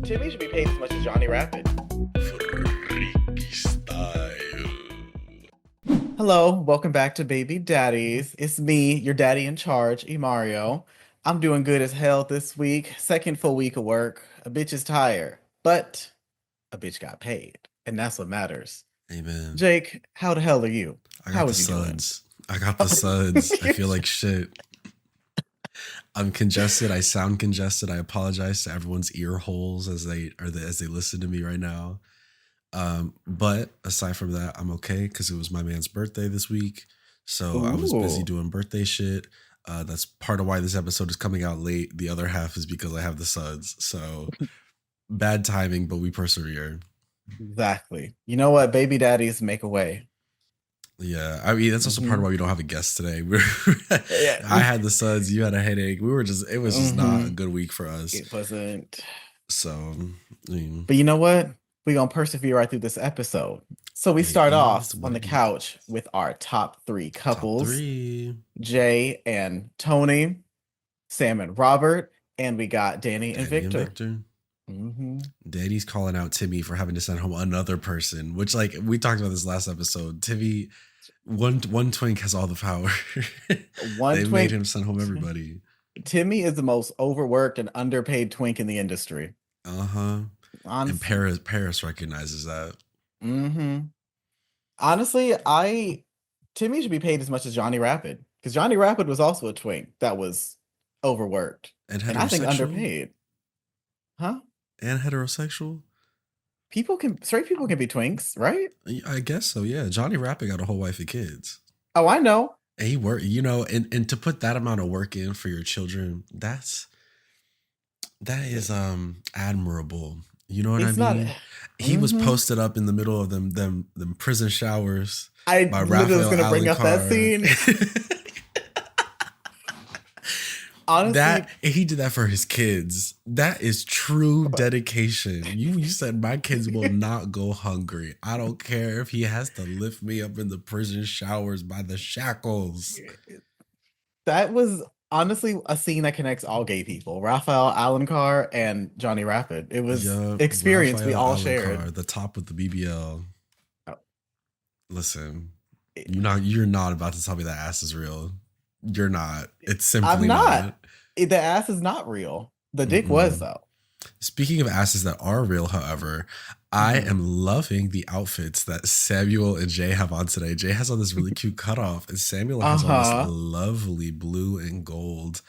Timmy should be paid as much as Johnny Rapid. Freaky style. Hello, welcome back to Baby Daddies. It's me, your daddy in charge, Mario. I'm doing good as hell this week. Second full week of work. A bitch is tired, but a bitch got paid, and that's what matters. Amen. Jake, how the hell are you? I got How the is you doing? suds. I got the suds. I feel like shit. I'm congested. I sound congested. I apologize to everyone's ear holes as they listen to me right now. But aside from that, I'm okay because it was my man's birthday this week. So I was busy Ooh, doing birthday shit. That's part of why this episode is coming out late. The other half is because I have the suds. So bad timing, but we persevere. exactly. You know what? Baby daddies make a way. Yeah, I mean that's also part of Hmm. why we don't have a guest today. Yeah. I had the suds, you had a headache. It was just not a Hmm. good week for us. It wasn't. So, I mean, But you know what? We're gonna persevere right through this episode. So we it start is off on what the it is. couch with our top three Top couples, three, Jay and Tony, Sam and Robert, and we got Danny and Danny and Victor. Victor. Hmm. Daddy's calling out Timmy for having to send home another person, which like we talked about this last episode. Timmy, one twink has all the power. One They made twink. him send home everybody. Timmy is the most overworked and underpaid twink in the industry. Uh-huh. And Honestly. Paris recognizes that. Hmm. Honestly, I Timmy should be paid as much as Johnny Rapid because Johnny Rapid was also a twink that was overworked And and I think heterosexual? underpaid. Huh? And heterosexual? Straight people can be twinks, right? I guess so, yeah. Johnny Rappi got a whole wife of kids. Oh, I know. And he worked, and to put that amount of work in for your children, that is admirable. You know what I It's not. mean? He was Hmm. posted up in the middle of them prison showers I by literally was Raphael gonna bring up that Alencar. scene. Honestly, That and he did that for his kids. That is true dedication. You said my kids will not go hungry. I don't care if he has to lift me up in the prison showers by the shackles. that was honestly a scene that connects all gay people. Raphael Alencar and Johnny Rapid. It was Yeah, experience we Raphael all shared. Alencar, the top with the BBL. Oh, Listen, it- you're not about to tell me that ass is real. You're not. It's I'm simply not. not. The ass is not real. The dick was Mm-mm. though. Speaking of asses that are real, however, I Hmm. am loving the outfits that Samuel and Jay have on today. Jay has on this really cute cutoff, and Samuel has on this Uh-huh. lovely blue and gold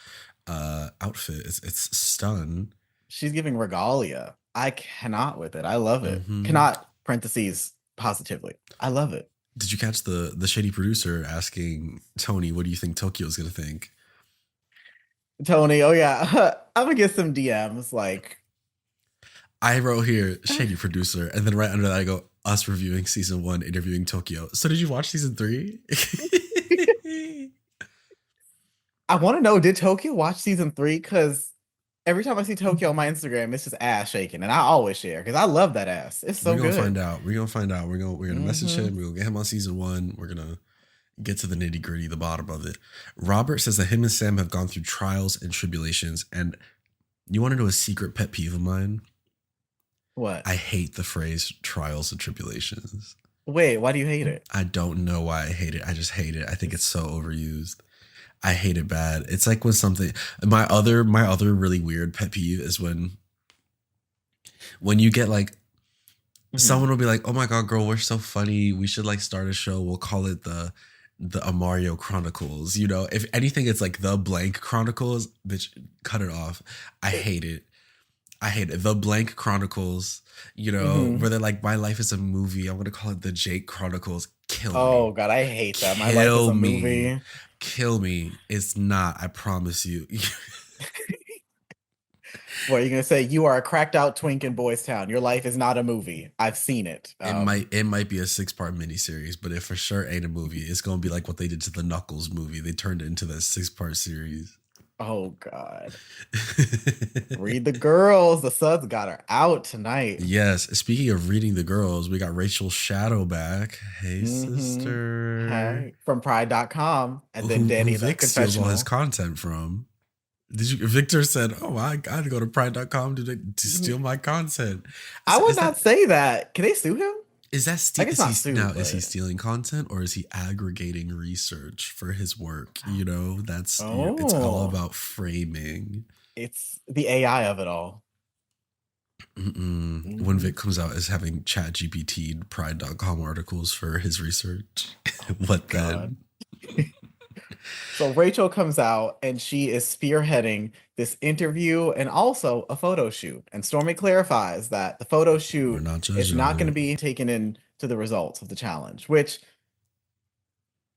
outfit. It's stun. She's giving regalia. I cannot with it. I love it. Hmm. Cannot parentheses positively. I love it. Did you catch the shady producer asking Tony, "What do you think Tokyo's gonna think?" Tony, oh yeah. I'm gonna get some DMs like I wrote here shady producer, and then right under that I go us reviewing season one, interviewing Tokyo. So did you watch season three? I want to know, did Tokyo watch season three? Because every time I see Tokyo on my Instagram, it's just ass shaking, and I always share because I love that ass. It's We're so gonna find good. out. We're gonna find out. We're gonna message Hmm. him. We're gonna get him on season one. We're gonna get to the nitty gritty, the bottom of it. Robert says that him and Sam have gone through trials and tribulations. And you want to know a secret pet peeve of mine? What? I hate the phrase trials and tribulations. Wait, why do you hate it? I don't know why I hate it. I just hate it. I think it's so overused. I hate it bad. It's like when something my other really weird pet peeve is when you get like Mhm. someone will be like, "Oh my god, girl, we're so funny. We should like start a show. We'll call it the Amario Chronicles." You know, if anything, it's like the blank Chronicles. Bitch, cut it off. I hate it. I hate it. The blank Chronicles. You know, Mhm. where they're like, "My life is a movie. I'm gonna call it the Jake Chronicles." Kill Oh me. God, I hate that. My life is Kill a me. movie. Kill me. It's not. I promise you. What are you gonna say? You are a cracked out twink in Boys Town. Your life is not a movie. I've seen it. It might be a 6-part miniseries, but it for sure ain't a movie. It's gonna be like what they did to the Knuckles movie. They turned it into that 6-part series. Oh God. Read the girls. The suds got her out tonight. Yes. Speaking of reading the girls, we got Rachel Shadow back. Hey, Hmm. sister. Hey, from pride.com. And then Who Danny the Vic steals all his confessional. content from? Did you? Victor said, "Oh, I got to go to pride.com to Mhm. steal my content." I would Is not that say that. Can they sue him? I guess is he not sue, now? Is he but stealing content or is he aggregating research for his work? You know, it's all oh, about framing. it's the AI of it all. When Hmm. Vic comes out as having Chat GPT Pride.com articles for his research, Oh my what God. then? So Rachel comes out and she is spearheading this interview and also a photo shoot. And Stormy clarifies that the photo We're shoot not is judging not going to it. be taken into the results of the challenge, which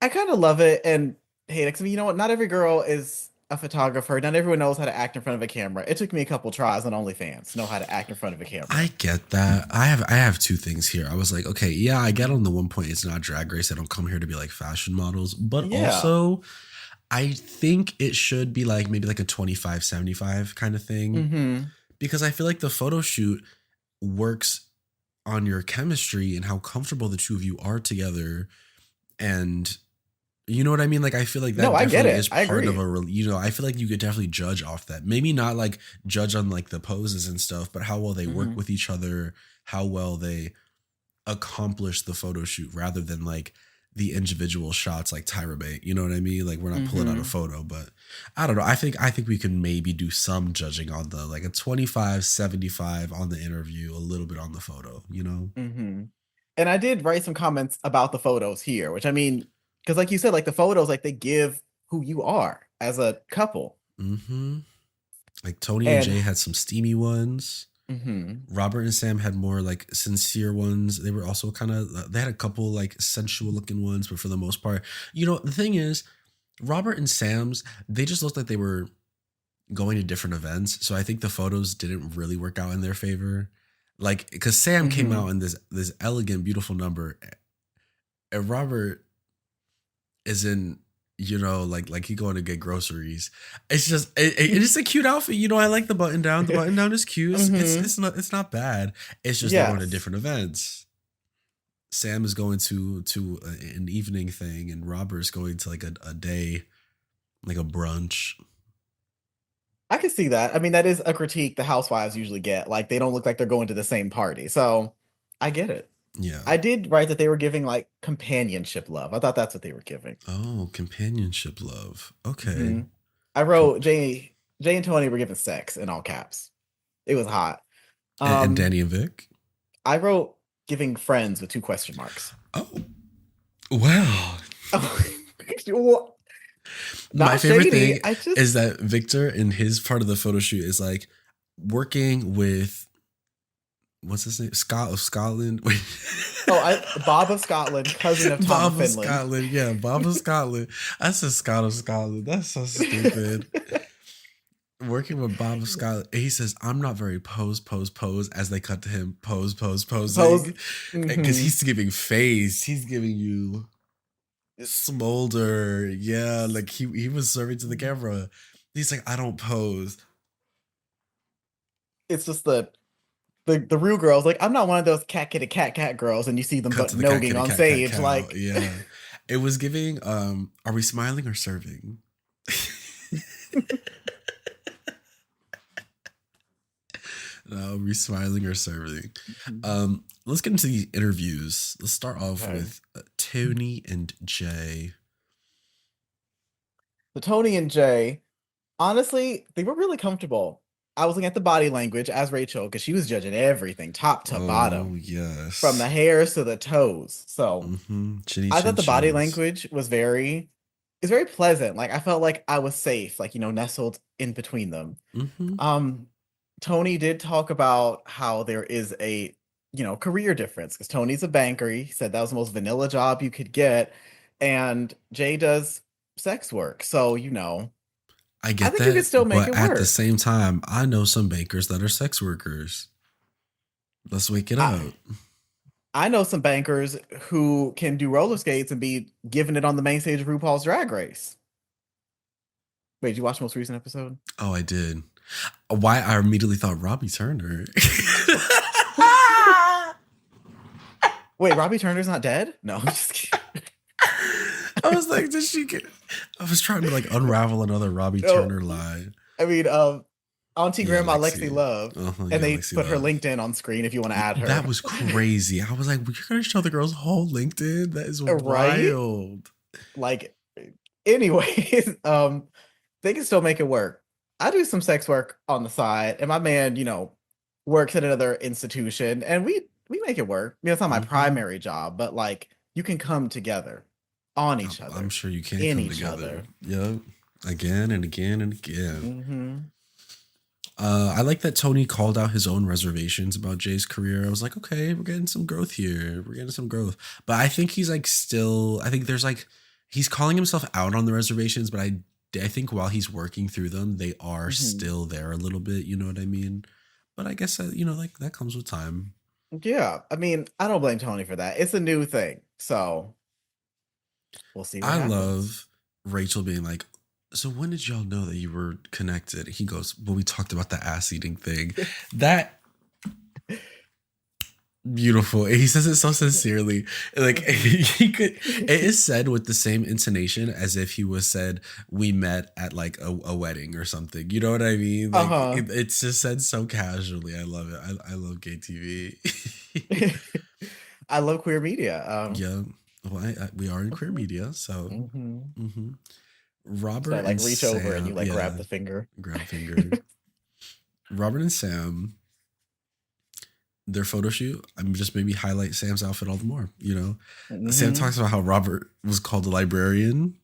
I kind of love it. And hey, like, you know what? Not every girl is a photographer. Not everyone knows how to act in front of a camera. It took me a couple tries on OnlyFans to know how to act in front of a I camera. get that. I have two things here. I was like, okay, yeah, I get on the one point it's not drag race. I don't come here to be like fashion models, but Yeah. also I think it should be like maybe like a 25/75 kind of thing Mm-hmm. because I feel like the photo shoot works on your chemistry and how comfortable the two of you are together. And you know what I mean? Like, I feel like No, that I get definitely it. is I part of agree. a, I feel like you could definitely judge off that. Maybe not like judge on like the poses and stuff, but how well they work Mm-hmm. with each other, how well they accomplish the photo shoot rather than like the individual shots like Tyra Bank. You know what I mean? Like, we're not pulling out a Mm-hmm. photo, but I don't know. I think we can maybe do some judging on the like a 25/75 on the interview, a little bit on the photo, you know? Mm-hmm. And I did write some comments about the photos here, which I mean, because like you said, like the photos, like they give who you are as a couple. Mm-hmm. Like Tony and And Jay had some steamy ones. mhm, Robert and Sam had more like sincere ones. They were also kind of they had a couple like sensual looking ones, but for the most part, you know, the thing is, Robert and Sam's they just looked like they were going to different events. So I think the photos didn't really work out in their favor. Like because Sam came out mhm. in this elegant, beautiful number, and Robert is in like he going to get groceries. It's just it is a cute outfit. You know, I like the button down. The button down is cute. Mhm. It's not bad. It's just they're going to Yes. different events. Sam is going to an evening thing, and Robert's going to like a day, like a brunch. I can see that. I mean, that is a critique the housewives usually get. Like they don't look like they're going to the same party. So I get it. Yeah. I did write that they were giving like companionship love. I thought that's what they were giving. Oh, companionship love. Okay. Hmm. I Com- wrote Jay and Tony were giving sex in all caps. It was hot. and Um, Danny and Vic. I wrote giving friends with two question marks. Oh, well. What? My Not favorite shady. thing I is just that Victor in his part of the photo shoot is like working with what's his name? Scott of Scotland. Wait. oh, I Bob of Scotland, cousin of Tom of Bob of Finland. Scotland. Yeah, Bob of Scotland. That's a Scott of Scotland. That's so stupid. Working with Bob of Scotland. He says, I'm not very pose as they cut to him Pose. posing. Because Hmm. he's giving face. He's giving you smolder. Yeah, like he was serving to the camera. He's like, I don't pose. It's just the real girls. Like I'm not one of those cat kitty cat girls, and you see them Cut but to the cat, nogging kitty, on cat, stage. cow. Like Yeah. It was giving, are we smiling or serving? No, are we smiling or serving? Let's get into these interviews. Let's start off okay. with Tony and Jay. The Tony and Jay, honestly, they were really comfortable. I was looking at the body language as Rachel because she was judging everything, top to Oh, bottom, from the yes. hairs to the toes. So Mm-hmm. Chinny I chin thought the body chins. language was very pleasant. Like I felt like I was safe, like nestled in between them. Mm-hmm. Um, Tony did talk about how there is a, career difference because Tony's a banker. He said that was the most vanilla job you could get, and Jay does sex work. So, I I get think you could that, still make but it at the work. same time, I know some bankers that are sex workers. Let's wake it I up. I know some bankers who can do roller skates and be giving it on the main stage of RuPaul's Drag Race. Wait, did you watch the most recent episode? Oh, I did. Why I immediately thought Robbie Turner. Wait, Robbie Turner's not dead? No, I'm just kidding. I was like, did she get? I was trying to like unravel another Robbie Oh, Turner lie. I mean, Auntie Yeah, Grandma Lexi Lexi. Love, and Yeah, they Lexi put her Love. LinkedIn on screen if you want to add That her. was crazy. I was like, you're gonna show the girl's whole LinkedIn? That is Right? wild. Like, anyways, they can still make it work. I do some sex work on the side, and my man, works at another institution, and we make it work. It's not my Hmm. primary job, but like you can come together on each I'm other, sure you can in come each together. other. Yep. Again and again and again. Hmm. I like that Tony called out his own reservations about Jay's career. I was like, okay, we're getting some growth here. We're getting some growth. But I think he's like still, I think there's like, he's calling himself out on the reservations, but I think while he's working through them, they are Hmm. still there a little bit. You know what I mean? But I guess, like that comes with time. Yeah, I mean, I don't blame Tony for that. It's a new thing, so we'll see what I happens. love Rachel being like, so when did y'all know that you were connected? He goes, well, we talked about the ass eating thing. That beautiful. He says it so sincerely. Like he could it is said with the same intonation as if he was said we met at like a wedding or something. You know what I mean? Like Uh-huh. it's just said so casually. I love it. I love gay TV. I love queer media. Yeah. Well, we are in queer Mhm. media, so Mhm. mhm. So I Robert like and reach over and you Sam, like grab yeah, the finger. grab finger. Robert and Sam, their photo shoot, I'm just maybe highlight Sam's outfit all the more. Sam Hmm. talks about how Robert was called a librarian.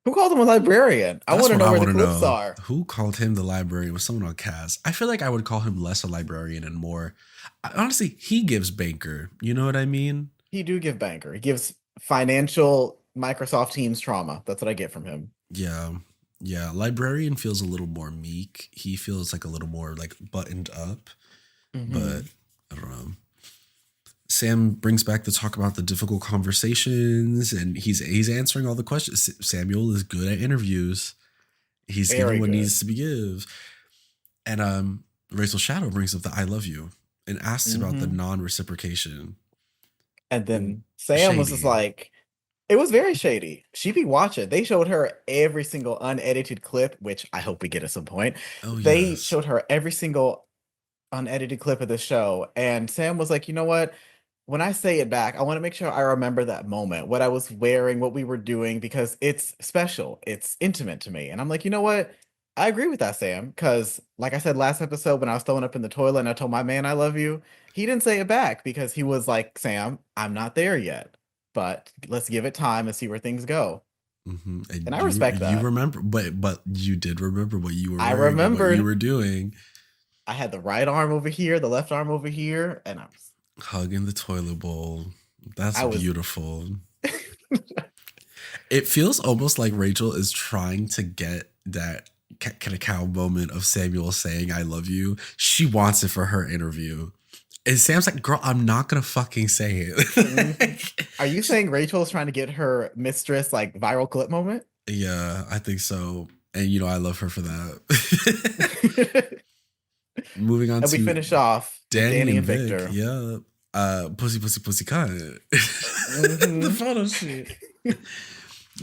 Who called him a librarian? I That's want to what know I where the want to clips know. are. Who called him the librarian? Was someone on cast? I feel like I would call him less a librarian and more. Honestly, he gives banker. You know what I mean? He do give banker. He gives financial Microsoft Teams trauma. That's what I get from him. Yeah. Yeah. Librarian feels a little more meek. He feels like a little more like buttoned up, but Hmm. I don't know. Sam brings back the talk about the difficult conversations and he's answering all the questions. Samuel is good at interviews. He's giving Very what good. needs to be give. And Rachel Shadow brings up the I love you and asks about the Hmm. non-reciprocation. And And then Sam was just shady. like, it was very shady. She be watching. They showed her every single unedited clip, which I hope we get at some point. Oh They yes. showed her every single unedited clip of the show. And Sam was like, you know what? When I say it back, I want to make sure I remember that moment, what I was wearing, what we were doing, because it's special. It's intimate to me. And I'm like, you know what? I agree with that, Sam. Because, like I said last episode, when I was throwing up in the toilet and I told my man I love you, he didn't say it back because he was like, Sam, I'm not there yet. But let's give it time and see where things go. And And I you respect you that. remember, but you did remember what you were I wearing and what you remembered were doing. I had the right arm over here, the left arm over here, and Hugging the toilet bowl. That's I was beautiful. It feels almost like Rachel is trying to get that kind of cow moment of Samuel saying "I love you." She wants it for her interview, and Sam's like, "Girl, I'm not gonna fucking say Mhm. it." Are you saying Rachel is trying to get her mistress like viral clip moment? Yeah, I think so, and I love her for that. Moving on And we to finish off with Danny Danny and and Vic. Victor. Yeah, pussy, pussy, pussy, cunt. The Hmm. photo shoot.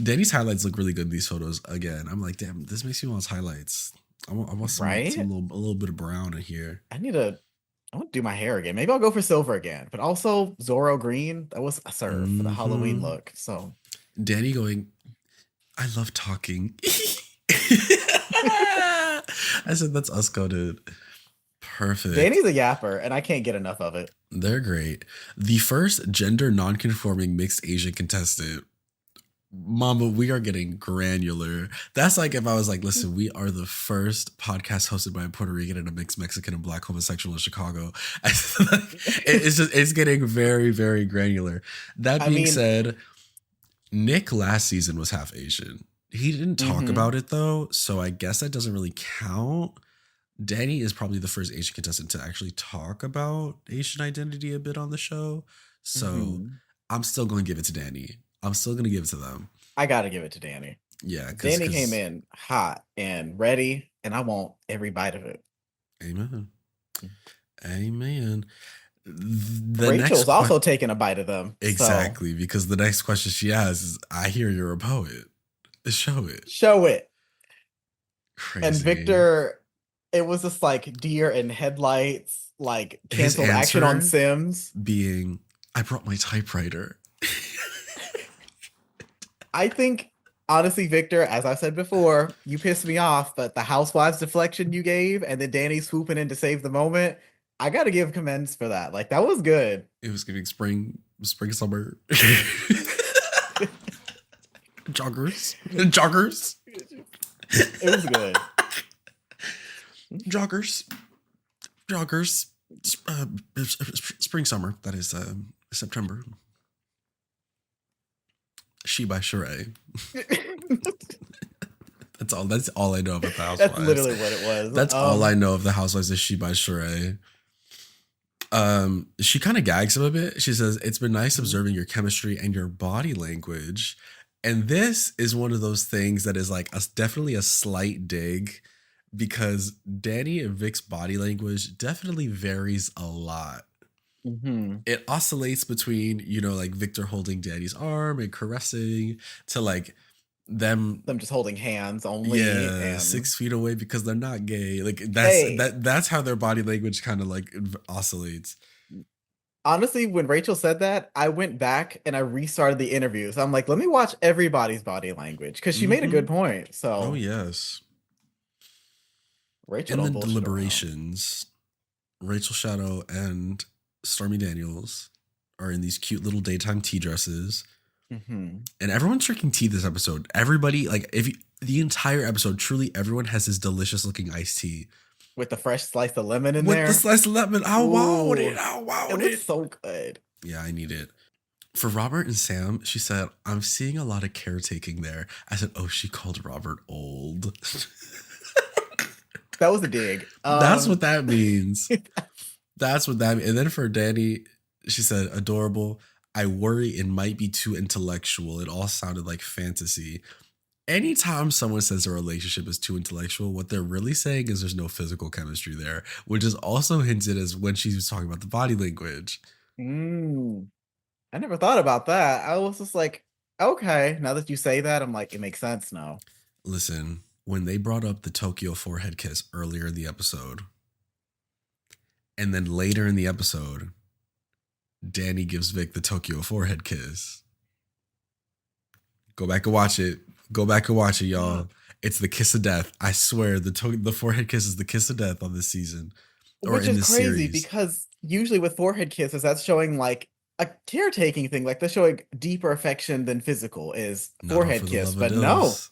Danny's highlights look really good in these photos. Again, I'm like, damn, this makes me want highlights. I want some Right? a little bit of brown in here. I want to do my hair again. Maybe I'll go for silver again. But also Zorro Green, that was a serve for the Halloween Hmm. look. So Danny going, I love talking. I said that's us coded. Perfect. Danny's a yapper, and I can't get enough of it. They're great. The first gender non-conforming mixed Asian contestant. Mama, we are getting granular. That's like if I was like, listen, we are the first podcast hosted by a Puerto Rican and a mixed Mexican and black homosexual in Chicago. It's getting very, very granular. That I being mean, said, Nick last season was half Asian. He didn't talk hmm. about it though, so I guess that doesn't really count. Danny is probably the first Asian contestant to actually talk about Asian identity a bit on the show. So Hmm. I'm still going to give it to Danny. I'm still going to give it to them. I gotta give it to Danny. Yeah, Danny came because in hot and ready, and I want every bite of it. amen, amen. The next Rachel's question also taking a bite of them. So exactly because the next question she has is, "I hear you're a poet. Show it." show it. And Crazy. Victor, it was just like deer in headlights, like His canceled action on answer Sims. being, I brought my typewriter. I think, honestly, Victor, as I said before, you pissed me off, but the housewives deflection you gave and then Danny swooping in to save the moment, I gotta give commends for that. Like, that was good. It was giving spring, summer. Joggers. Joggers. It was good. Joggers. Joggers. Uh, spring, summer. That is September. She by Sheree. That's all I know about the That's Housewives. literally what it was. That's all I know of the Housewives is She by Sheree. She kind of gags him a bit. She says, "It's been nice Mhm. observing your chemistry and your body language." And this is one of those things that is like definitely a slight dig because Danny and Vic's body language definitely varies a lot. Mhm. It oscillates between, like Victor holding Danny's arm and caressing to like them, Them just holding hands only, yeah, and 6 feet away because they're not gay. Like hey, that's how their body language kind of like oscillates. honestly, when Rachel said that, I went back and I restarted the interview. So I'm like, let me watch everybody's body language because she made a Mm-hmm. good point. Oh So yes. Rachel In the don't bullshit around. deliberations, Rachel Shadow and Stormy Daniels are in these cute little daytime tea dresses, Hmm. and everyone's drinking tea this episode. Everybody, like, the entire episode, truly, everyone has this delicious looking iced tea With the fresh slice of lemon in with the there. slice of lemon. How wow it! Ooh, How wow it looks it! so good. Yeah, I need it. For Robert and Sam, she said, "I'm seeing a lot of caretaking there." I said, "Oh, she called Robert old." That was a dig. That's what that means. That's what that means. And then for Danny, she said, "Adorable. I worry it might be too intellectual." It all sounded like fantasy. Anytime someone says a relationship is too intellectual, what they're really saying is there's no physical chemistry there, which is also hinted as when she was talking about the body language. mm, I never thought about that. I was just like, okay, now that you say that, I'm like, it makes sense now. Listen, when they brought up the Tokyo forehead kiss earlier in the episode, and then later in the episode, Danny gives Vic the Tokyo forehead kiss. Go back and watch it. Go back and watch it, Mm. y'all. It's the kiss of death. I swear, the forehead kiss is the kiss of death on this season or Which in is this crazy series. because usually with forehead kisses, that's showing like a caretaking thing. Like that's showing deeper affection than physical is Not all forehead for the kiss. love of But no, Dills.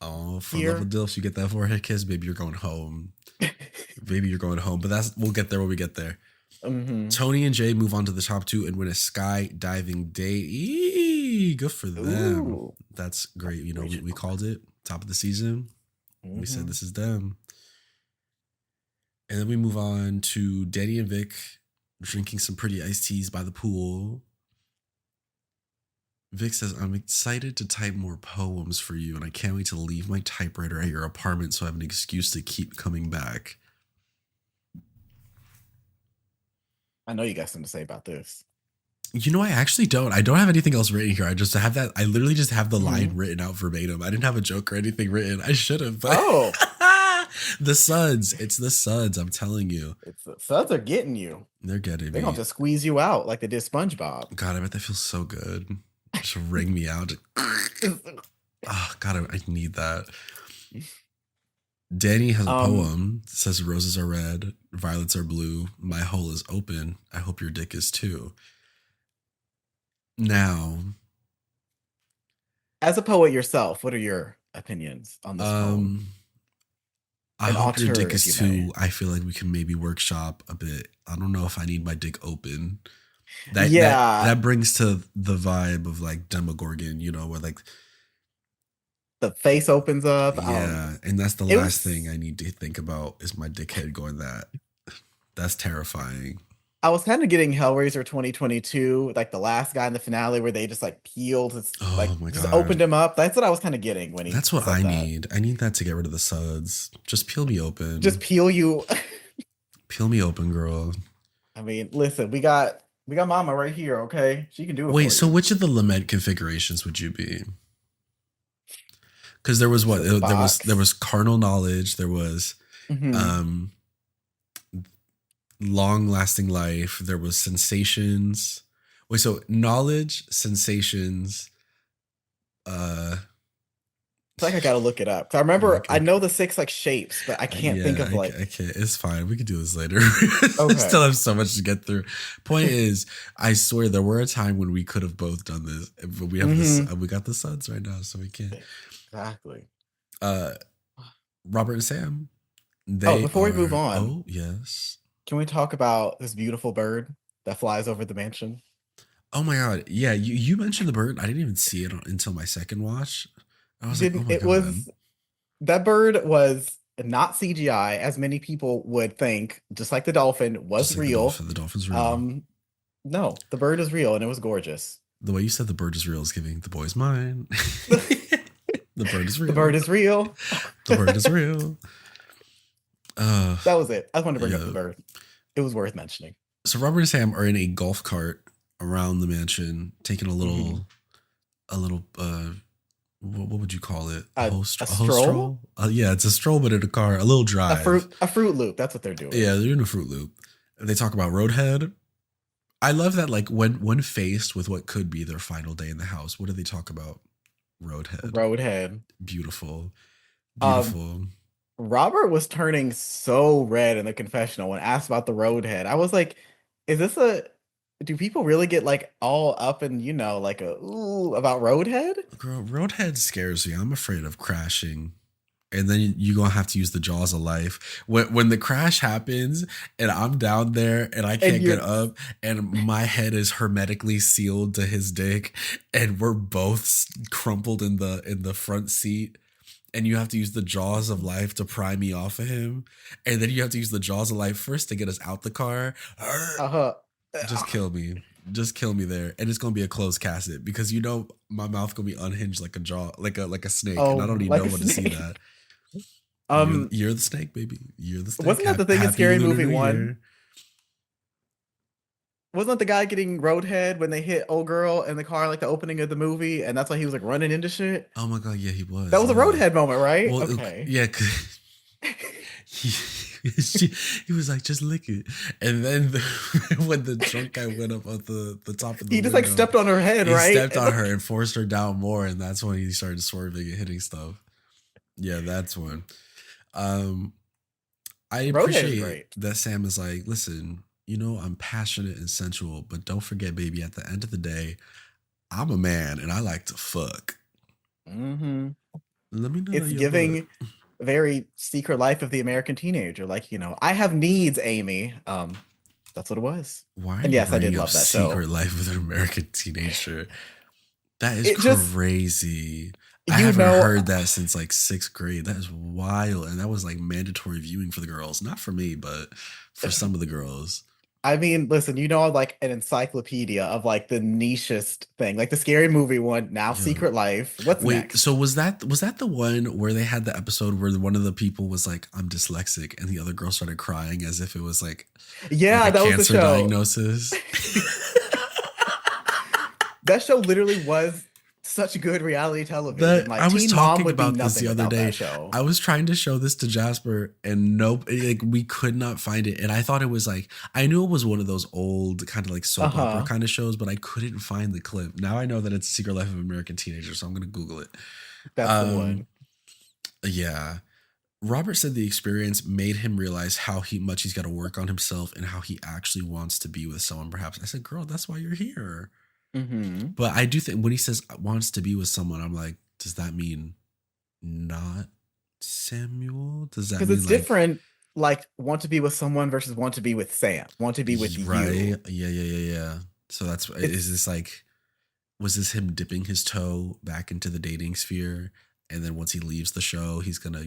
Oh, for love of here. Dills, you get that forehead kiss, baby. You're going home. Baby, you're going home. But we'll get there when we get there. Hmm. Tony and Jay move on to the top two and win a skydiving day. Eee, good for them. Ooh, That's great. We original. called it top of the season. We said Hmm. this is them. And then we move on to Danny and Vic drinking some pretty iced teas by the pool. Vic says, "I'm excited to type more poems for you, and I can't wait to leave my typewriter at your apartment so I have an excuse to keep coming back." I know you got something to say about this. I actually don't. I don't have anything else written here. I just have that. I literally just have the line Hmm. written out verbatim. I didn't have a joke or anything written. I should have, but Oh, the Suds. It's the Suds. I'm telling you, it's the suds are getting you. they're getting They're gonna me. just squeeze you out like they did SpongeBob. God, I bet that feels so good. Just wring me out. Oh, God, I need that. Danny has a Um, poem. It says roses are red, violets are blue. My hole is open. I hope your dick is too. Now, as a poet yourself, what are your opinions on this poem? um, I An hope your auteur, dick if is you may. too. I feel like we can maybe workshop a bit. I don't know if I need my dick open. Yeah, That brings to the vibe of like Demogorgon, where like, the face opens up. yeah, and that's the It last thing was. I need to think about is my dickhead going that. That's terrifying. I was kind of getting Hellraiser 2022, like the last guy in the finale where they just like peeled, Oh like my just god. opened him up. That's what I was kind of getting when he That's what I said that. need. I need that to get rid of the suds. Just peel me Just open. peel you. Peel me open, girl. I mean, listen, we got Mama right here. Okay, she can do it Wait, for so you. which of the lament configurations would you be? Because there was It's what a there box. was carnal knowledge, there was Hmm. um long lasting life, there was sensations. Wait, so knowledge, sensations, uh It's like I gotta look it up. 'Cause I yeah, remember I okay. know the six like shapes, but I can't think of I like. can't. It's fine. We can do this later. I still Okay. have so much to get through. Point is, I swear there were a time when we could have both done this, but we have this. Hmm. We got the suds right now, so we can't. Exactly. Uh, Robert and Sam, Oh, they before we move are. on, Oh yes. can we talk about this beautiful bird that flies over the mansion? Oh my god. Yeah, you mentioned the bird. I didn't even see it until my second watch. I You was like, oh didn't, my it god. was that bird was not CGI, as many people would think, just like the dolphin Just was like the real. dolphin. The dolphin's real. Um, no, the bird is real and it was gorgeous. The way you said the bird is real is giving the boys mine. The bird is The bird real. is real. The bird is real. Uh, That was it. I just wanted to bring up the yeah. bird. It was worth mentioning. So Robert and Sam are in a golf cart around the mansion, taking Hmm. a little, what would you call it? A A host stroll? stroll? Yeah, it's a stroll, but in a car, a little drive. A fruit loop. That's what they're Yeah, doing. they're in a Fruit Loop. They talk about Roadhead. I love that, like, when faced with what could be their final day in the house, what do they talk about? Roadhead. Roadhead. Beautiful. Um, Beautiful. Robert was turning so red in the confessional when asked about the Roadhead. I was like, is this a do people really get like all up and like a ooh about Roadhead? Girl, Roadhead scares me. I'm afraid of crashing. And then you're gonna have to use the jaws of life. When the crash happens and I'm down there and I And can't get you're up and my head is hermetically sealed to his dick and we're both crumpled in the front seat and you have to use the jaws of life to pry me off of him and then you have to use the jaws of life first to get us out the car. uh Just kill me. Just kill me there, and it's gonna be a closed casket because my mouth gonna be unhinged like a jaw, like a snake, and I don't oh need no like a one to see snake. that. You're the snake, baby. You're the snake. Wasn't that the thing in Happy Scary Lunar Movie New 1? Year. Wasn't the guy getting Roadhead when they hit old girl in the car like the opening of the movie and that's why he was like running into shit? Oh my god, yeah, he That was. was a Yeah. Roadhead moment, right? Well, Okay. yeah, 'cause he, he was like, just lick it, and then when the drunk guy went up on the top of the He just like window, stepped on her head, he right? stepped on her and forced her down more, and that's when he started swerving and hitting stuff. Yeah, that's one. Um, I Roadhead is appreciate great. that Sam is like, listen, I'm passionate and sensual, but don't forget, baby, at the end of the day, I'm a man and I like to fuck. Hmm. Let me know It's your butt. giving very secret life of the American teenager. Like, I have needs, Amy. That's what it was. Why are And you yes, I did bringing up love that show. Secret Life of an American Teenager? That is It just, crazy. I you haven't know, heard that since like sixth grade. That is wild. And that was like mandatory viewing for the girls. Not for me, but for some of the girls. I mean, listen, I'm like an encyclopedia of like the nichest thing, like the scary movie one, now Yo, Secret Life. What's wait, so next? was that the one where they had the episode where one of the people was like, I'm dyslexic, and the other girl started crying as if it was like Yeah, a that was the cancer show. diagnosis? That show literally was such good reality television. That I Like was Teen Mom talking would be about this nothing the other without day. that show. I was trying to show this to Jasper and nope, like we could not find it. And I thought it was like I knew it was one of those old kind of like soap opera Uh-huh. kind of shows, but I couldn't find the clip. Now I know that it's Secret Life of American Teenager, so I'm gonna Google it. That's the Um one. yeah. Robert said the experience made him realize how much he's got to work on himself and how he actually wants to be with someone. Perhaps I said, "Girl, that's why you're here." Mm-hmm. But I do think when he says wants to be with someone, I'm like, does that mean not Samuel? Does that Because mean it's like different, like want to be with someone versus want to be with Sam, want to be with right? you. Yeah. So that's is It's this like was this him dipping his toe back into the dating sphere, and then once he leaves the show, he's gonna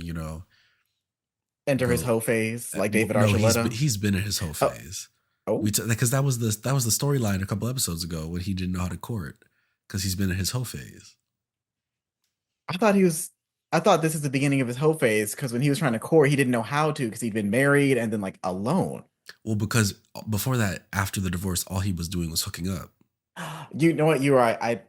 enter his go. hoe phase, like David No, Archuleta. he's been in his whole Oh, phase. oh. Because that was the storyline a couple episodes ago when he didn't know how to court because he's been in his whole phase. I thought he was. I thought this is the beginning of his hoe phase because when he was trying to court, he didn't know how to because he'd been married and then like alone. Well, because before that, after the divorce, all he was doing was hooking up. You know what? You're right.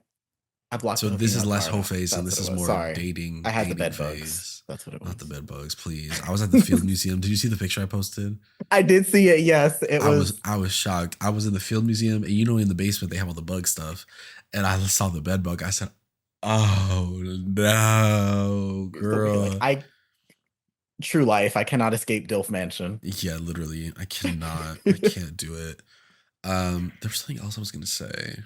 I blocked So the this hooking is up less part hoe out. phase, and That's this what it is was. more Sorry. dating I had the dating bed bugs. phase. That's what it Not the was. bed bugs, please. I was at the Field Museum. Did you see the picture I posted? I did see it. Yes, it was. I was shocked. I was in the Field Museum, and in the basement they have all the bug stuff, and I saw the bed bug. I said, "Oh no, It's over here. Like girl!" I, true life. I cannot escape Dilf Mansion. Yeah, literally, I cannot. I can't do it. There was something else I was gonna say.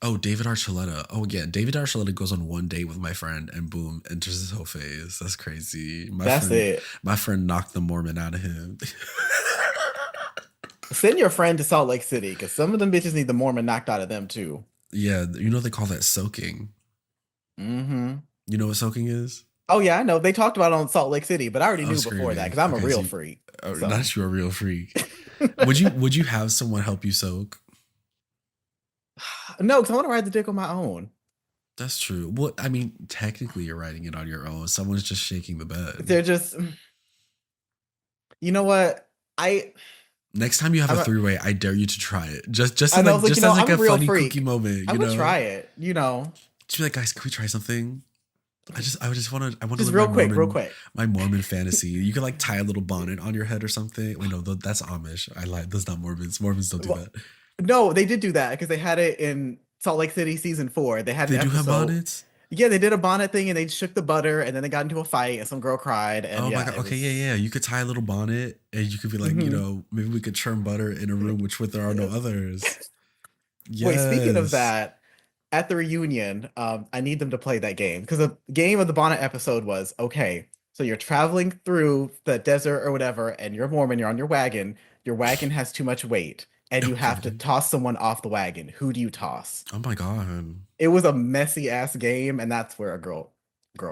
Oh, David Archuleta. Oh yeah, David Archuleta goes on one date with my friend, and boom, enters his whole phase. That's crazy. That's it. My friend knocked the Mormon out of him. Send your friend to Salt Lake City because some of them bitches need the Mormon knocked out of them too. Yeah, they call that soaking. Hmm. You know what soaking is? Oh yeah, I know. They talked about it on Salt Lake City, but I already Oh, knew before that screaming. because I'm a Okay, so real freak. So not you a real freak. Would you have someone help you soak? no, because I want to ride the dick on my own. That's true. Well, I mean, technically, you're writing it on your own. Someone's just shaking the bed. They're just, you know what? I Next time you have a I'm a, three way, I dare you to try it. I know. I was like, Just as like I'm a a real funny cookie freak. moment. I'm gonna try it. Just be like, guys, can we try something? I want to Just live real quick. my Mormon fantasy. You could like tie a little bonnet on your head or something. Wait, no, that's Amish. I lied. That's not Mormons. Mormons don't do Well, that. no, they did do that because they had it in Salt Lake City season 4. They had an They do have episode. bonnets. Yeah, they did a bonnet thing and they shook the butter and then they got into a fight and some girl cried and Oh my yeah, god. it Okay, yeah, was. yeah. You could tie a little bonnet, and you could be like, Mhm. maybe we could churn butter in a room which there are no others. Wait, speaking of Yes. that, at the reunion, I need them to play that game because the game of the bonnet episode was okay. So you're traveling through the desert or whatever, and you're Mormon, you're on your wagon. Your wagon has too much weight, and you have to Okay. toss someone off the wagon. Who do you toss? Oh my god. It was a messy ass game, and that's where a girl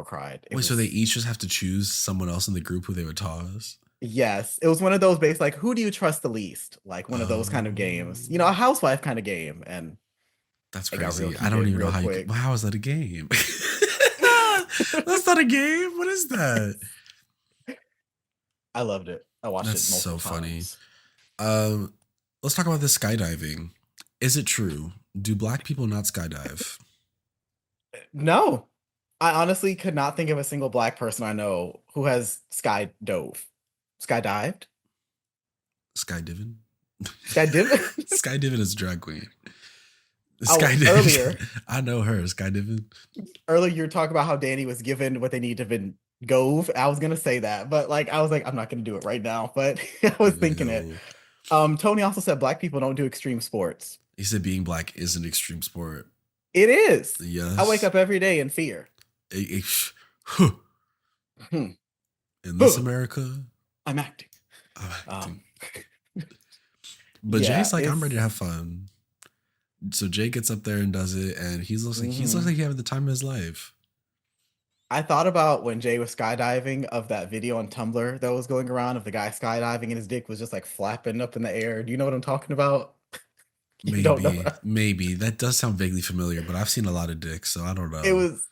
cried. It Wait, so they was each just have to choose someone else in the group who they would toss? yes, it was one of those based like who do you trust the least? Like one of those kind of games. Oh, A housewife kind of game, and that's it got real crazy. I don't heated even know real how you could. quick. Well, how is that a game? That's not a game. What is that? I loved it. I watched That's it so multiple funny. times. Um, let's talk about this skydiving. Is it true? Do black people not skydive? No, I honestly could not think of a single black person I know who has skydived, Skydiving? skydiving. Skydiving is a drag queen. Oh, Skydiving. I know her. Skydiving. earlier you were talking about how Danny was given what they need to been Gove. I was gonna say that, but like I was like, I'm not gonna do it right now. But I was thinking it. Yo. Tony also said black people don't do extreme sports. He said being black is an extreme sport. It is. I wake Yes. up every day in fear. Huh. Hmm. In this Huh. America, I'm acting. I'm acting. Um, But yeah, Jay's like, I'm ready to it's. have fun. So Jay gets up there and does it, and he looks Mhm. like he's having the time of his life. I thought about when Jay was skydiving of that video on Tumblr that was going around of the guy skydiving and his dick was just like flapping up in the air. Do you know what I'm talking about? You don't know. Maybe that does sound vaguely familiar, but I've seen a lot of dicks, so I don't It know. was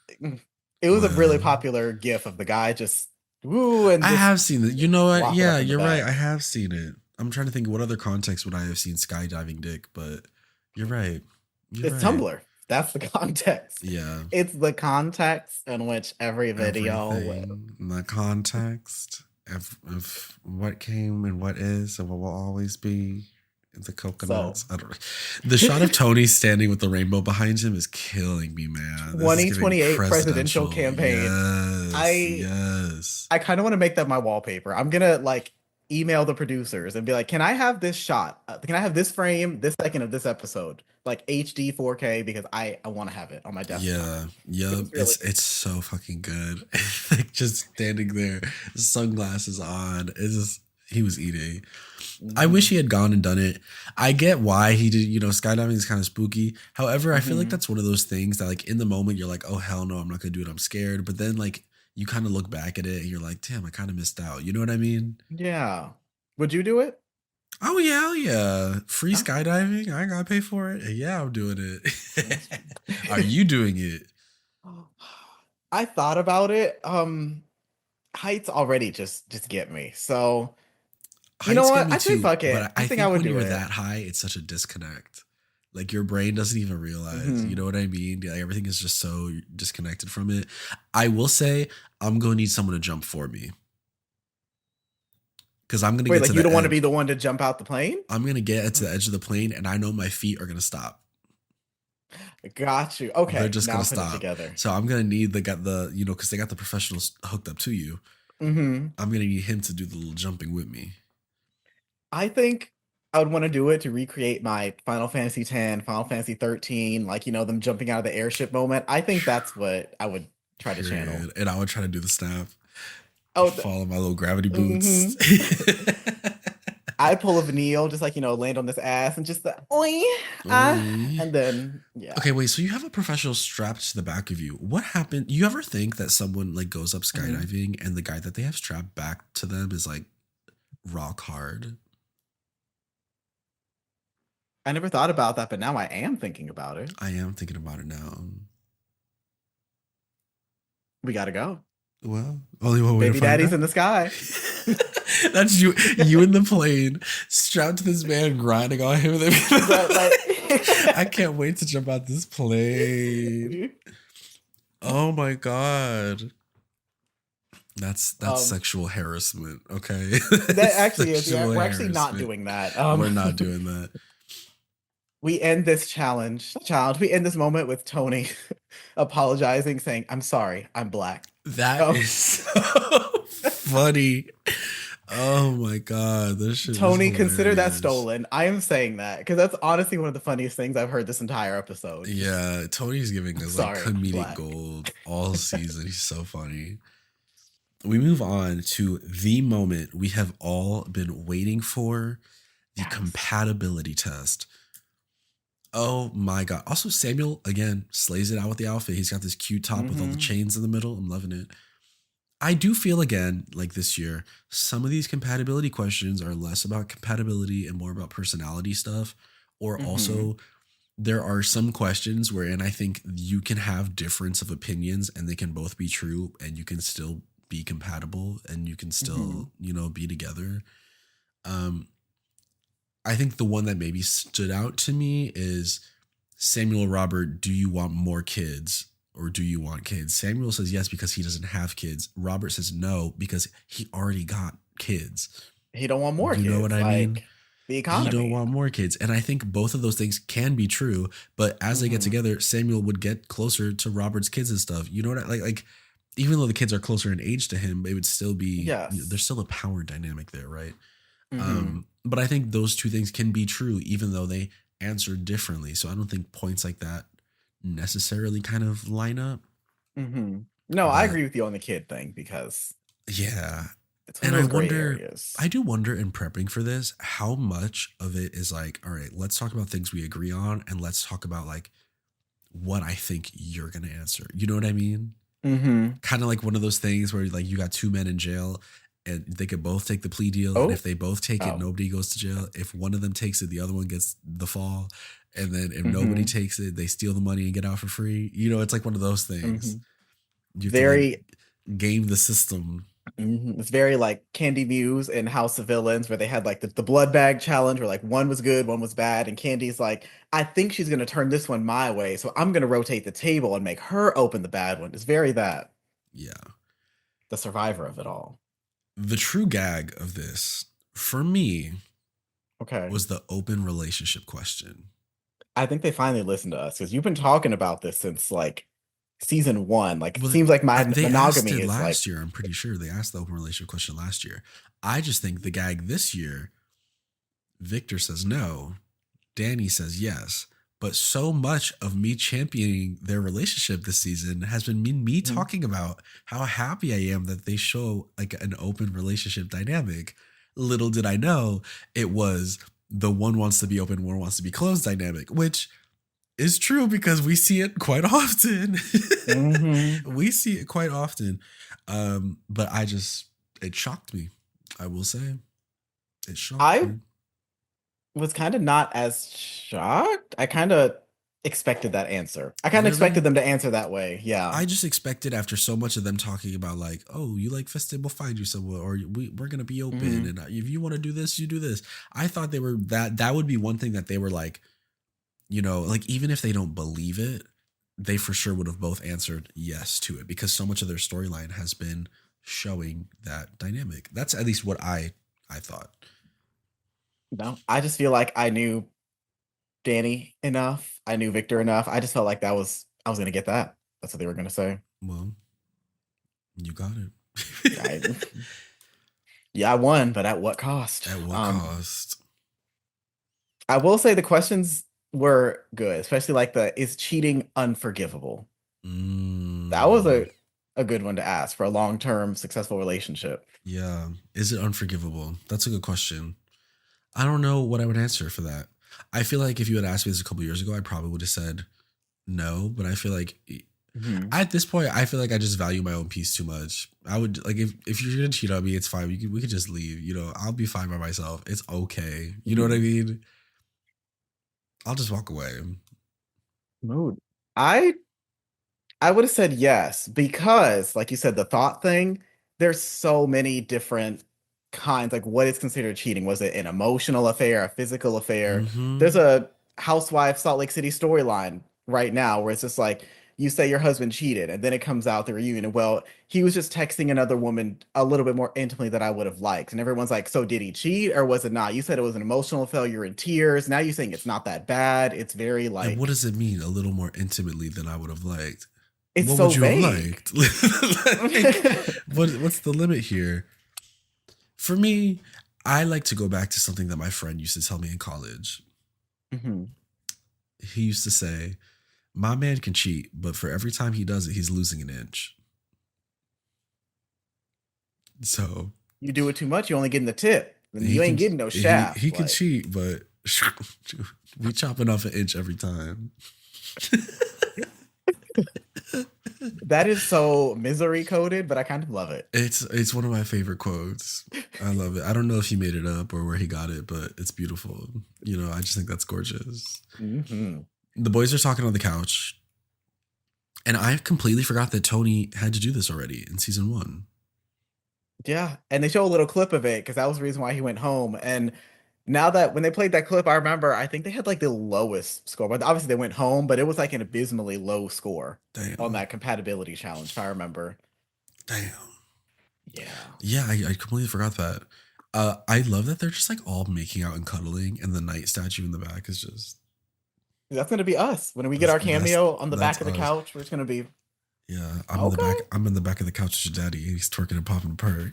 it was a really Well, popular gif of the guy just woo and I just have seen it. You know what? flopping Yeah, up in the you're right. I back. have seen it. I'm trying to think what other context would I have seen skydiving dick, but you're right. You're It's right. Tumblr. That's the context. Yeah. It's the context in which every video. Everything, the context of what came and what is and what will always be. The So coconuts. I don't know. The shot of Tony standing with the rainbow behind him is killing me, man. This is giving 2028 presidential presidential. campaign. Yes. I Yes. I kind of want to make that my wallpaper. I'm gonna like email the producers and be like, "Can I have this shot? Can I have this frame, this second of this episode, like HD 4K? Because I want to have it on my desktop." Yeah. It Yep. was really. It's so fucking good. Like just standing there, sunglasses on. It's just he was eating. I wish Mhm, he had gone and done it. I get why he did, skydiving is kind of spooky. However, I feel like mhm. that's one of those things that like in the moment you're like, oh hell no, I'm not gonna do it. I'm scared. But then like you kind of look back at it and you're like, damn, I kind of missed out. You know what I mean? Yeah. Would you do it? Oh yeah, hell yeah. Free Okay. skydiving. I ain't gotta pay for it. Yeah, I'm doing That's- it. Are you doing it? I thought about it. Heights already just get me. So, you know Heights get what? me I'd say too, fuck but it. I I think I think would when do you're it. that high, it's such a disconnect. Like your brain doesn't even realize. You Hmm. know what I mean? Like everything is just so disconnected from it. I will say I'm gonna need someone to jump for me because I'm gonna Wait, get like to you the don't want to edge. be the one to jump out the plane? I'm gonna get to the edge of the plane, and I know my feet are gonna stop. Got you. They're Okay, just now gonna I'm putting it stop. together. So I'm gonna need the because they got the professionals hooked up to you. Hmm. I'm gonna need him to do the little jumping with me. I think I would want to do it to recreate my Final Fantasy X, Final Fantasy 13, like, them jumping out of the airship moment. I think that's what I would try to channel. Period. And I would try to do the snap. Oh, Follow my little gravity boots. hmm I pull a Vanille, just like, land on this ass and just the oi, Oi. and then, yeah. Okay, wait. So you have a professional strapped to the back of you. What happened? You ever think that someone like goes up Mhm. skydiving and the guy that they have strapped back to them is like rock hard? I never thought about that, but now I am thinking about it. I am thinking about it now. We gotta go. Well, only one way to Baby find daddy's out. in the sky. That's you in the plane, strapped to this man, grinding on him. But like, I can't wait to jump out this plane. Oh my god. That's um, sexual harassment, okay? that actually is. Yeah, Sexual we're actually not harassment. doing that. We're not doing that. We end this challenge. We end this moment with Tony apologizing, saying, "I'm sorry, I'm black." That Um, is so funny. Oh my god, this shit is Tony, consider that hilarious. stolen. I am saying that because that's honestly one of the funniest things I've heard this entire episode. Just, Yeah, Tony's giving I'm us like sorry, I'm comedic black. gold all season. He's so funny. We move on to the moment we have all been waiting for, the Yes. compatibility test. Oh my god. Also, Samuel again slays it out with the outfit. He's got this cute top with all the Hmm. chains in the middle. I'm loving it. I do feel again, like this year, some of these compatibility questions are less about compatibility and more about personality stuff. Or Hmm. also, there are some questions wherein I think you can have difference of opinions and they can both be true and you can still be compatible and you can Hmm. still, be together. Um, I think the one that maybe stood out to me is Samuel Robert, do you want more kids or do you want kids? Samuel says yes because he doesn't have kids. Robert says no because he already got kids. He don't want more You know what kids, I mean? like the He don't economy. want more kids. And I think both of those things can be true, but as they get Hmm. together, Samuel would get closer to Robert's kids and stuff. You know what I like even though the kids are closer in age to him, it would still be there's Yes. still a power dynamic there, right? Hmm. But I think those two things can be true even though they answer differently. So I don't think points like that necessarily kind of line up. Hmm. No, I But agree with you on the kid thing because yeah. it's one of And those gray I areas. do wonder in prepping for this, how much of it is like, all right, let's talk about things we agree on and let's talk about like what I think you're going to answer. You know what I mean? Hmm. Kind of like one of those things where like you got two men in jail and they could both take the plea deal. And if Oh, they both take it, oh. nobody goes to jail. If one of them takes it, the other one gets the fall. And then if nobody Hmm. takes it, they steal the money and get out for free. It's like one of those Hmm. things. You have to like Very, game the system. it's very like Candy Muse in House of Villains, where they had like the blood bag challenge, where like one was good, one was bad, and Candy's like, I think she's gonna turn this one my way, so I'm gonna rotate the table and make her open the bad one. It's very that Yeah. the survivor of it all. The true gag of this, for me, Okay. was the open relationship question. I think they finally listened to us because you've been talking about this since like season one. Like it Well, seems like my they asked monogamy it is like, last year. I'm pretty sure they asked the open relationship question last year. I just think the gag this year, Victor says no, Danny says yes. But so much of me championing their relationship this season has been me mhm, talking about how happy I am that they show like an open relationship dynamic. Little did I know it was the one wants to be open, one wants to be closed dynamic, which is true because we see it quite often. mhm. We see it quite often. But it shocked me. I will say it shocked I me. was kind of not as shocked. I kind of expected that answer. I kind of expected Really? them to answer that way. Yeah. I just expected after so much of them talking about like, oh, you like festive, we'll find you somewhere, or we're gonna be open, Hmm. and if you want to do this, you do this. I thought they were that would be one thing that they were like, like even if they don't believe it, they for sure would have both answered yes to it because so much of their storyline has been showing that dynamic. That's at least what I thought. No, I just feel like I knew Danny enough. I knew Victor enough. I just felt like I was gonna get that. That's what they were gonna say. Well, you got I, it. yeah, I won, but at what cost? At what cost? I will say the questions were good, especially like the is cheating unforgivable? That was Mm, a good one to ask for a long-term successful relationship. yeah. Is it unforgivable? That's a good question. I don't know what I would answer for that. I feel like if you had asked me this a couple years ago, I probably would have said no. But I feel like Hmm. at this point, I feel like I just value my own peace too much. I would like if you're gonna cheat on me, it's fine. We could just leave. I'll be fine by myself. It's okay. You know what I Hmm. mean? I'll just walk away. Mood. I I would have said yes because, like you said, the thought thing, there's so many different kinds. Like, what is considered cheating? Was it an emotional affair, a physical affair? There's Mm-hmm. a Housewife Salt Lake City storyline right now where it's just like, you say your husband cheated, and then it comes out the reunion. And well, he was just texting another woman a little bit more intimately than I would have liked. And everyone's like, so did he cheat or was it not? You said it was an emotional affair, you're in tears. Now you're saying it's not that bad. It's very And what like, does it mean? A little more intimately than I would have liked. it's What so would you have vague. liked? Like, what's the limit here? For me, I like to go back to something that my friend used to tell me in college. Mhm. He used to say, "My man can cheat, but for every time he does it, he's losing an inch." So You do it too much, you only getting the tip. And he you ain't can getting no he shaft. can Like cheat, but we chopping off an inch every time. that is so misery coded, but I kind of love it. It's one of my favorite quotes. I love it. I don't know if he made it up or where he got it, but it's beautiful. I just think that's gorgeous. Hmm. The boys are talking on the couch, and I completely forgot that Tony had to do this already in season one. Yeah. And they show a little clip of it because that was the reason why he went home. And now that when they played that clip, I remember I think they had like the lowest score, but obviously they went home, but it was like an abysmally low score on Damn, that compatibility challenge, if I remember. damn. Yeah. Yeah, I completely forgot that. I love that they're just like all making out and cuddling, and the night statue in the back is just That's gonna be us. When we get our that's cameo on the that's back of the us. couch, we're just gonna be Yeah, I'm in the okay. back. I'm in the back of the couch with your daddy. He's twerking and popping a perk.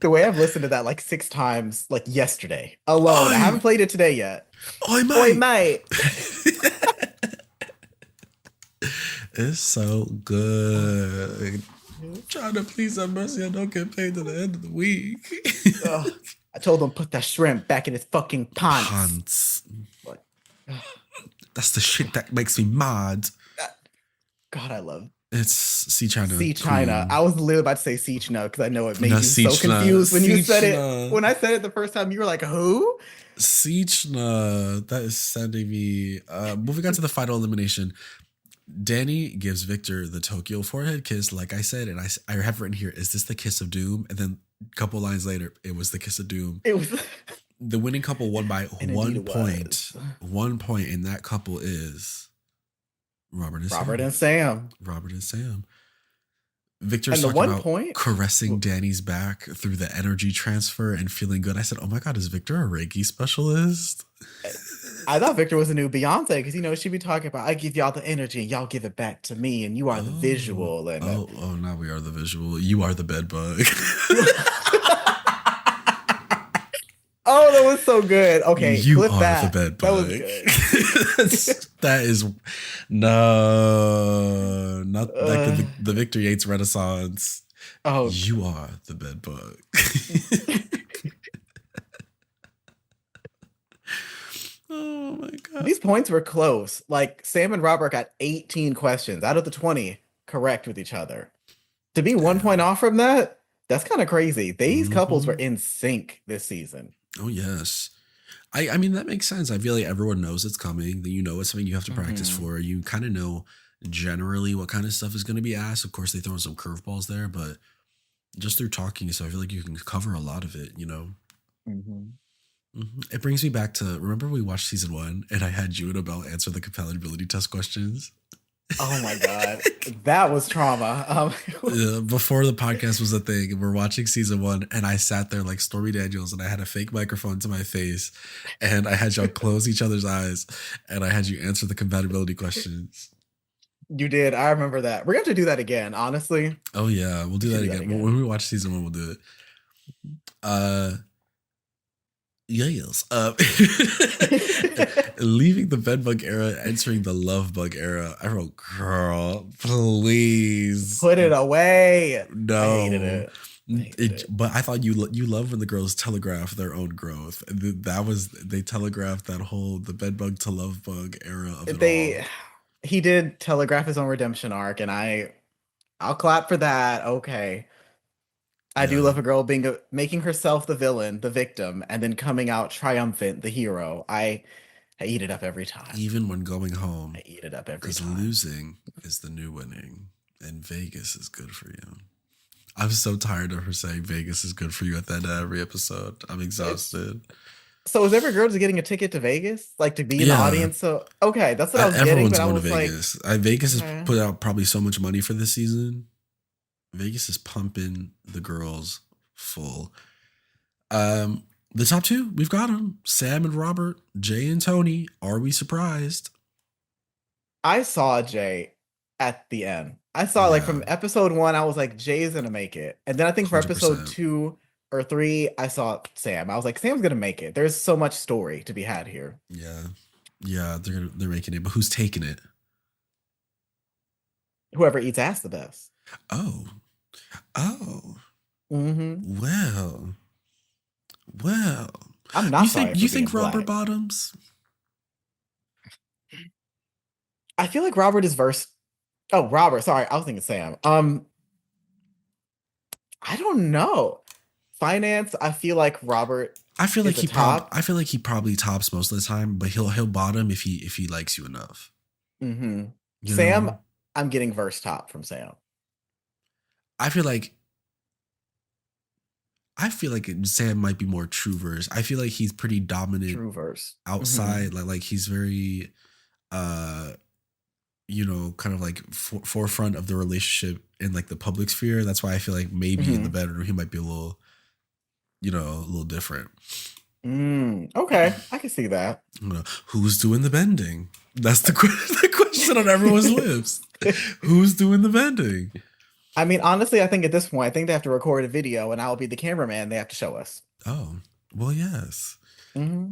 The way I've listened to that like 6 times, like yesterday alone. I Oi, haven't played it today yet. oi, Oi, mate. mate. It's so good. Trying to please have mercy. I don't get paid to the end of the week. Ugh. I told him put that shrimp back in his fucking pants. Pants. Like, ugh. That's the shit that makes me mad. God, I love It's Sea China Sea China. I Queen. was literally about to say Siechna because I know it No, made you so Siechna. confused when you said it. Siechna. When I said it the first time, you were like, "Who?" Siechna. That is sending me. Moving on to the final elimination. Danny gives Victor the Tokyo forehead kiss, like I said, and I have written here, is this the kiss of doom? And then a couple lines later, it was the kiss of doom. It was, The winning couple won by and indeed one it point. was 1 point, and that couple is Robert and Robert Sam. and Sam. Robert and Sam. Victor's And the talking one about point, caressing Danny's back through the energy transfer and feeling good. I said, "Oh my god, is Victor a Reiki specialist?" I thought Victor was a new Beyonce because she'd be talking about I give y'all the energy and y'all give it back to me, and you are the Oh, visual and oh! Now we are the visual. You are the bed bug. you. Oh, that was so good. Okay, You clip are the that. bed That was bug. good. That is no, not like Uh, the Victor Yates Renaissance. oh, You are the bed bug. Oh my god. these points were close. Like Sam and Robert got 18 questions out of the 20 correct with each other. To be 1 point Damn. off from that, that's kind of crazy. These couples were Hmm. in sync this season. Oh yes. I mean that makes sense. I feel like everyone knows it's coming. That it's something you have to practice Hmm. for. You kind of know generally what kind of stuff is going to be asked. Of course, they throw in some curveballs there, but just through talking, so I feel like you can cover a lot of it. Hmm. It brings me back to remember we watched season 1 and I had you and Abel answer the compatibility test questions. Oh my God. That was trauma. Before the podcast was a thing, and we're watching season 1, and I sat there like Stormy Daniels, and I had a fake microphone to my face, and I had y'all close each other's eyes, and I had you answer the compatibility questions. You did. I remember that. We're going to do that again, honestly. Oh yeah, we'll We do should that do that again. When again. we watch season 1, we'll do it. Uh, yes. Leaving the bedbug era, entering the love bug era. I wrote, girl, please. Put it away. I hated No. it. I hated it. But I thought you love when the girls telegraph their own growth. And that was they telegraphed that whole the bedbug to love bug era of it all. They he did telegraph his own redemption arc, and I'll clap for that. Okay. I do Yeah. love a girl being making herself the villain, the victim, and then coming out triumphant, the hero. I eat it up every time. Even when going I home, eat it up every because time. losing is the new winning, and Vegas is good for you. I'm so tired of her saying Vegas is good for you at the end of every episode. I'm It's exhausted. so is every girl just getting a ticket to Vegas? Like to be in the Yeah, audience? So okay, that's what I was getting, everyone's but I going to was like, Vegas. Vegas has okay. put out probably so much money for this season. Vegas is pumping the girls full. Um, the top two, we've got them: Sam and Robert, Jay and Tony. Are we surprised? I saw Jay at the end. I saw like Yeah, from episode one, I was like, Jay's gonna make it. And then I think for hundred episode percent. 2 or 3, I saw Sam. I was like, Sam's gonna make it. There's so much story to be had here. Yeah, yeah, they're making it, but who's taking it? Whoever eats ass the best. Oh, oh, Hmm. well, well. I'm You not think sorry you for think being Robert black. Bottoms? I feel like Robert is versed. Oh, Robert. Sorry, I was thinking Sam. I don't know. Finance, I feel like Robert is a top. I feel like he probably tops most of the time, but he'll bottom if he likes you enough. Hmm. You Sam, know, I'm getting verse top from Sam. I feel like Sam might be more true verse. I feel like he's pretty dominant True verse. Hmm. outside, like he's very uh kind of like forefront of the relationship in like the public sphere. That's why I feel like maybe in the Hmm. bedroom he might be a little a little different. Okay, I can see that. Who's doing the bending? That's the question on everyone's lips. Who's doing the bending? I mean, honestly, I think at this point, I think they have to record a video and I'll be the cameraman they have to show us. Oh, well, yes. Hmm.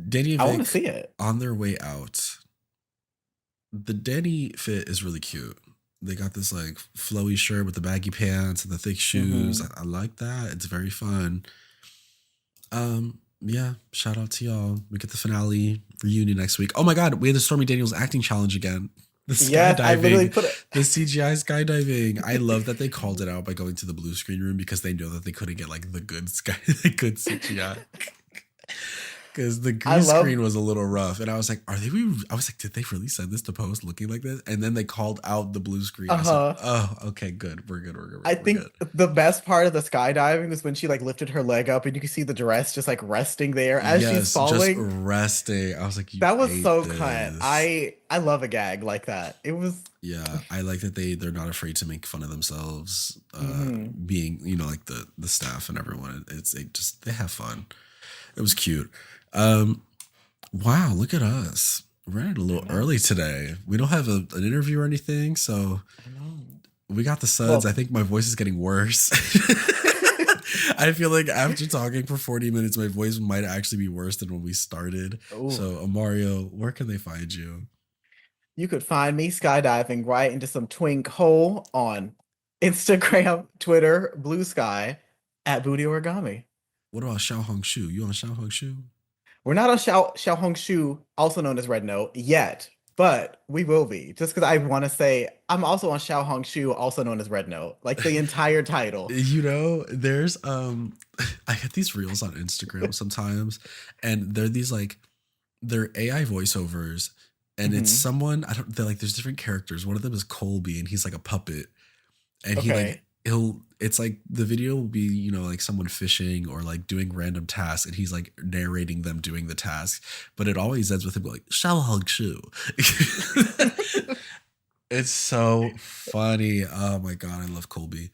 Danny and I want to Vic see it. on their way out. The Danny fit is really cute. They got this like flowy shirt with the baggy pants and the thick shoes. Hmm. I like that. It's very fun. Yeah, shout out to y'all. We get the finale reunion next week. Oh my god, we had the Stormy Daniels acting challenge again. The Yes, I literally skydiving, put it. the CGI skydiving. I love that they called it out by going to the blue screen room because they know that they couldn't get like the good the good CGI. Because the I green love. screen was a little rough, and I was like, "Are they?" I was like, "Did they really send this to post looking like this?" And then they called out the blue screen. I said, Uh-huh. "Oh, okay, good. We're good. We're good. I We're good." think the best part of the skydiving was when she like lifted her leg up and you can see the dress just like resting there as she's Yes, just falling. resting. I was like, "You That was ate so cut. this." I love a gag like that. It was. Yeah, I like that they're not afraid to make fun of themselves, Hmm. being like the staff and everyone. They have fun. It was cute. Um, wow, look at us. We're a I little know. early today. We don't have an interview or anything, so I know. we got the suds. I Well, think my voice is getting worse. I feel like after talking for 40 minutes, my voice might actually be worse than when we started. ooh, So, Mario, where can they find you? you could find me skydiving right into some twink hole on Instagram, Twitter, Blue Sky at Booty Origami. What about Xiao Hong Shu? You on Xiao Hong Shu? We're not on Xiaohongshu, also known as Red Note, yet, but we will be. Just because I want to say I'm also on Xiaohongshu, also known as Red Note, like the entire title. There's I get these reels on Instagram sometimes, and they're these like they're AI voiceovers, and it's Hmm. someone I don't they're like there's different characters. One of them is Colby, and he's like a puppet, and he like Okay. it's like the video will be, you know, like someone fishing or like doing random tasks, and he's like narrating them doing the task, but it always ends with him like "shao hug shu." It's so funny. Oh my god, I love Colby.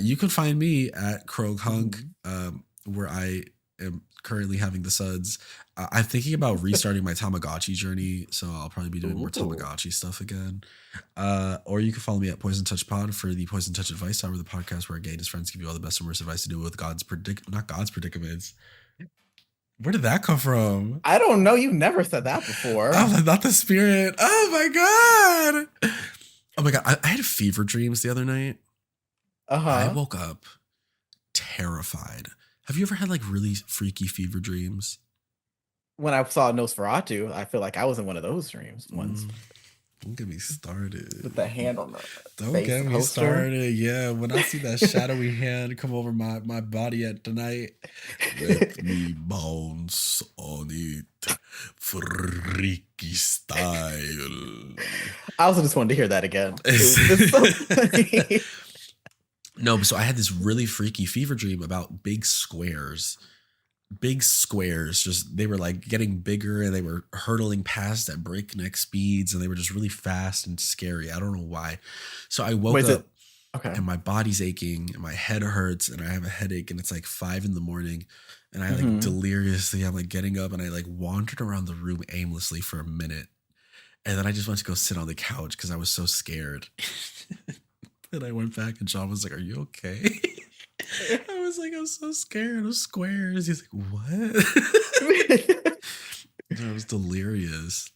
You can find me at Krog Hunk, Mhm. where I am currently having the suds. I'm thinking about restarting my Tamagotchi journey, so I'll probably be doing more Ooh. Tamagotchi stuff again. Or you can follow me at Poison Touch Pod for the Poison Touch Advice Hour, the podcast where a gay and his friends give you all the best and worst advice to deal with not God's predicaments. Where did that come from? I don't know. You've never said that before. Oh, not the spirit. Oh my god. Oh my god. I had fever dreams the other night. I Uh-huh. woke up terrified. Have you ever had like really freaky fever dreams? When I saw Nosferatu, I feel like I was in one of those dreams once Mm, don't get me started. with the hand on the Don't face get me poster. started. Yeah, when I see that shadowy hand come over my body at the night, let me bounce on it, freaky style. I also just wanted to hear that again. It was just so funny. No, but so I had this really freaky fever dream about big squares. Just they were like getting bigger and they were hurtling past at breakneck speeds and they were just really fast and scary. I don't know why. So I woke Wait, is it up okay? and my body's aching and my head hurts and I have a headache and it's like 5 a.m. and I like Hmm. deliriously I'm like getting up and I like wandered around the room aimlessly for a minute. And then I just went to go sit on the couch because I was so scared. And I went back and John was like, "Are you okay?" I was like, "I'm so scared of squares." He's like, "What?" I was delirious.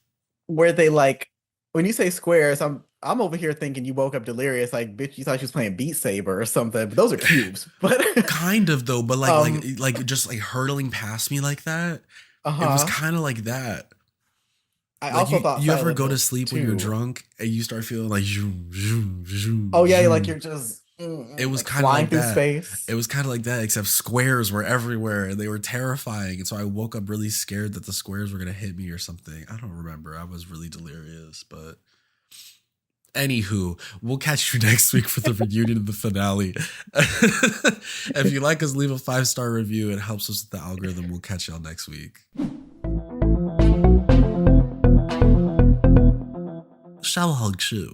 Where they like when you say squares, I'm over here thinking you woke up delirious, like bitch, you thought you was playing Beat Saber or something, but those are cubes. But Kind of though, but um, just like hurtling past me like that. It was uh-huh. kind of like that. I Like also you, thought you ever Silent go to Hill sleep when you're 2. drunk and you start feeling like zoom, zoom, zoom, Oh yeah, like zoom. you're just It was like kind of flying like through that. space. It was kind of like that, except squares were everywhere and they were terrifying. And so I woke up really scared that the squares were gonna hit me or something. I don't remember. I was really delirious, but anywho, we'll catch you next week for the reunion of the finale. If you like us, leave a 5-star review. It helps us with the algorithm. We'll catch y'all next week. Shao hug shu.